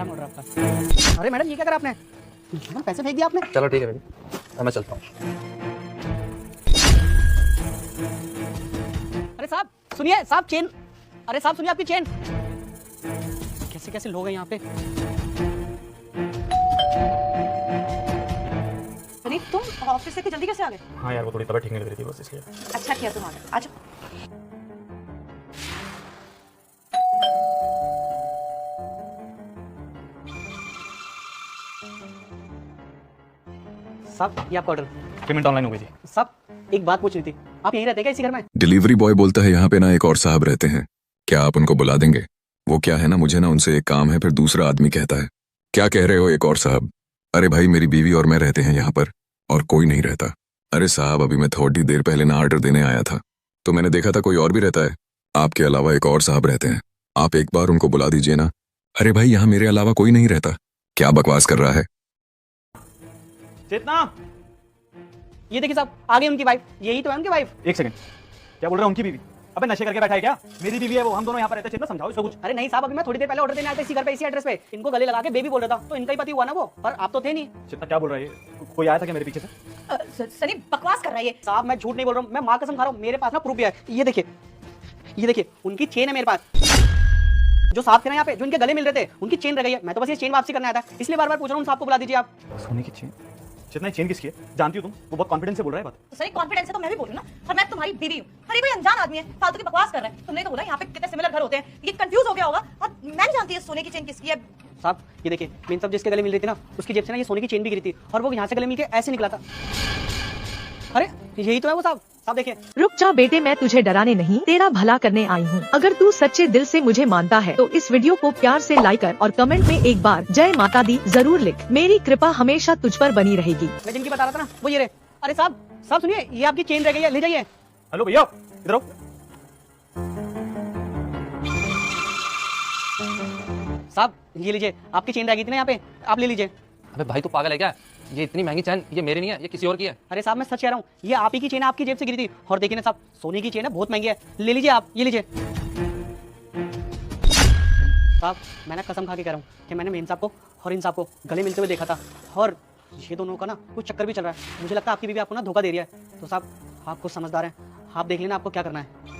क्या मोड़ रहा आपका? अरे मैडम ये क्या करा आपने? मैडम पैसे फेंक दिया आपने। चलो ठीक है बेबी, मैं चलता हूँ। अरे साहब सुनिए, साहब चेन, अरे साहब सुनिए आपकी चेन। कैसे कैसे लोग हैं यहाँ पे। अरे तुम ऑफिस से जल्दी कैसे आ गए? हाँ यार, वो थोड़ी तबीयत ठीक नहीं लग रही थी बस इसलिए। अच्छा किया तुम आ गए, आ जाओ। साहब ये आपका ऑर्डर। पेमेंट ऑनलाइन हो गई थी। साहब एक बात पूछनी थी, आप यहीं रहते हैं क्या इसी घर में? डिलीवरी बॉय बोलता है यहाँ पे ना एक और साहब रहते हैं, क्या आप उनको बुला देंगे? वो क्या है ना, मुझे ना उनसे एक काम है। फिर दूसरा आदमी कहता है, क्या कह रहे हो एक और साहब? अरे भाई मेरी बीवी और मैं रहते हैं यहाँ पर और कोई नहीं रहता। अरे साहब अभी मैं थोड़ी देर पहले ना ऑर्डर देने आया था तो मैंने देखा था कोई और भी रहता है। आपके अलावा एक और साहब रहते हैं, आप एक बार उनको बुला दीजिए ना। अरे भाई यहाँ मेरे अलावा कोई नहीं रहता, क्या बकवास कर रहा है? चेतना, ये देखिए साहब आ गई उनकी वाइफ। यही तो है उनकी वाइफ। एक सेकंड, क्या बोल रहा है उनकी बीवी? अबे नशे करके बैठा है क्या? मेरी बीवी है वो, हम दोनों यहाँ पर रहते हैं। चेतना समझाओ इसको कुछ। अरे नहीं साहब, अभी मैं थोड़ी देर पहले ऑर्डर देने आया था इसी घर पे, इसी एड्रेस पे। इनको गले लगा के बेबी बोल रहा था, तो इनका ही पति हुआ ना वो, पर आप तो थे नहीं। चेतना क्या बोल रहा है? कोई आया था क्या मेरे पीछे से? सनी बकवास कर रहा है ये। साहब मैं झूठ नहीं बोल रहा हूँ, मैं माँ कसम खा रहा हूँ। मेरे पास ना प्रूफ भी है। ये देखिए, ये देखिए उनकी चेन है मेरे पास। जो साहब थे ना यहाँ पे, जो इनके गले मिल रहे थे, उनकी चेन रह गई है। मैं तो बस ये चेन वापसी करने आया था, इसलिए बार बार पूछ रहा हूँ। साहब को बुला दीजिए आप। सोने की चेन? चेतना चेन किसकी है? जानती हो तुम? वो बहुत कॉन्फिडेंस से बोल रहा है बात। तो सनी कॉन्फिडेंस है तो मैं भी बोलूँ ना, और मैं तुम्हारी बीवी हूँ। अरे कोई अनजान आदमी है, फालतू की बकवास कर रहा है। तुमने तो बोला यहाँ पे कितने सिमिलर घर होते हैं, ये कंफ्यूज हो गया होगा। और मैं नहीं जानती है सोने की चेन किसकी है। साहब ये देखिए, मेन सब जिसके गले मिल रही थी ना, उसकी जेब से ना ये सोने की चेन भी गिरी थी, और वो यहाँ से गले मिलके ऐसे निकला था। अरे यही तो है वो साहब। साहब देखिए। रुक जा बेटे, मैं तुझे डराने नहीं तेरा भला करने आई हूँ। अगर तू सच्चे दिल से मुझे मानता है तो इस वीडियो को प्यार से लाइक कर और कमेंट में एक बार जय माता दी जरूर लिख। मेरी कृपा हमेशा तुझ पर बनी रहेगी। मैं जिनकी बता रहा था ना वो ये रहे। अरे साहब, साहब सुनिए, ये आपकी चेन रह गई है, ले जाइए। हेलो भैया, इधर आओ। साहब ये लीजिए, आपकी चेन रह गई थी ना यहाँ पे, आप ले लीजिए। अबे भाई तू पागल है क्या? ये इतनी महंगी चैन ये मेरी नहीं है, ये किसी और की है। अरे साहब मैं सच कह रहा हूँ, ये आप ही की चेन है, आपकी जेब से गिरी थी। और देखिए ना साहब, सोने की चेन है, बहुत महंगी है, ले लीजिए आप, ये लीजिए। साहब मैं ना कसम खा के कह रहा हूँ कि मैंने मेन साहब को और इन साहब को गले मिलते हुए देखा था, और ये दोनों का ना कुछ चक्कर भी चल रहा है। मुझे लगता है आपकी बीवी आपको ना धोखा दे रही है। तो साहब आप कुछ समझदार हैं, आप देख लेना आपको क्या करना है।